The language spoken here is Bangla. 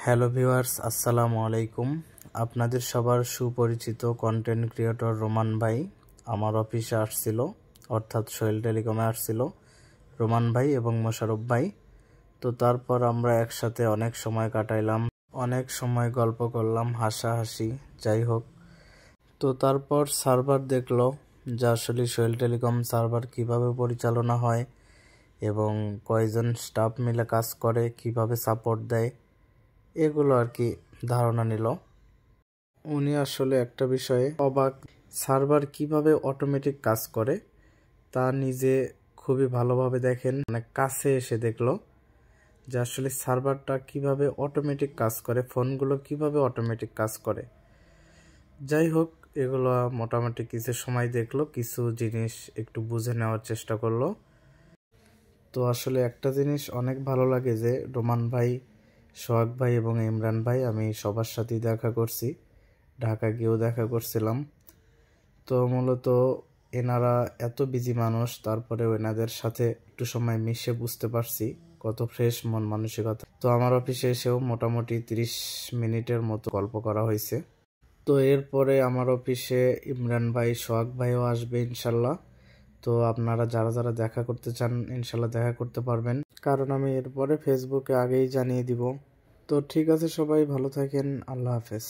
হ্যালো ভিউয়ার্স, আসসালামু আলাইকুম। আপনাদের সবার সুপরিচিত কন্টেন্ট ক্রিয়েটর রোমান ভাই আমার অফিসে আসছিল, অর্থাৎ সোহেল টেলিকমে আসছিল রোমান ভাই এবং মোশারফ ভাই। তো তারপর আমরা একসাথে অনেক সময় কাটাইলাম, অনেক সময় গল্প করলাম, হাসাহাসি, যাই হোক। তো তারপর সার্ভার দেখলো যে আসলে সোহেল টেলিকম সার্ভার কিভাবে পরিচালনা হয় এবং কয়জন স্টাফ মিলে কাজ করে, কিভাবে সাপোর্ট দেয়, এগুলো আর কি ধারণা নিল। উনি আসলে একটা বিষয়ে অবাক, সার্ভার কিভাবে অটোমেটিক কাজ করে তা নিজে খুবই ভালোভাবে দেখেন, অনেক কাছে এসে দেখলো যে আসলে সার্ভারটা কিভাবে অটোমেটিক কাজ করে, ফোনগুলো কিভাবে অটোমেটিক কাজ করে। যাই হোক, এগুলো মোটামুটি কিছু সময় দেখলো, কিছু জিনিস একটু বুঝে নেওয়ার চেষ্টা করলো। তো আসলে একটা জিনিস অনেক ভালো লাগে যে রোমান ভাই, সোহাগ ভাই এবং ইমরান ভাই, আমি সবার সাথেই দেখা করছি, ঢাকা গিয়েও দেখা করছিলাম। তো মূলত এনারা এত বিজি মানুষ, তারপরেও এনাদের সাথে একটু সময় মিশে বুঝতে পারছি কত ফ্রেশ মন মানসিকতা। তো আমার অফিসে এসেও মোটামুটি 30 মিনিটের মতো গল্প করা হয়েছে। তো এরপরে আমার অফিসে ইমরান ভাই, সোহাগ ভাইও আসবে ইনশাল্লাহ। তো আপনারা যারা যারা দেখা করতে চান ইনশাল্লাহ দেখা করতে পারবেন, কারণ আমি এরপরে ফেসবুকে আগেই জানিয়ে দিব। তো ঠিক আছে, সবাই ভালো থাকেন, আল্লাহ হাফেজ।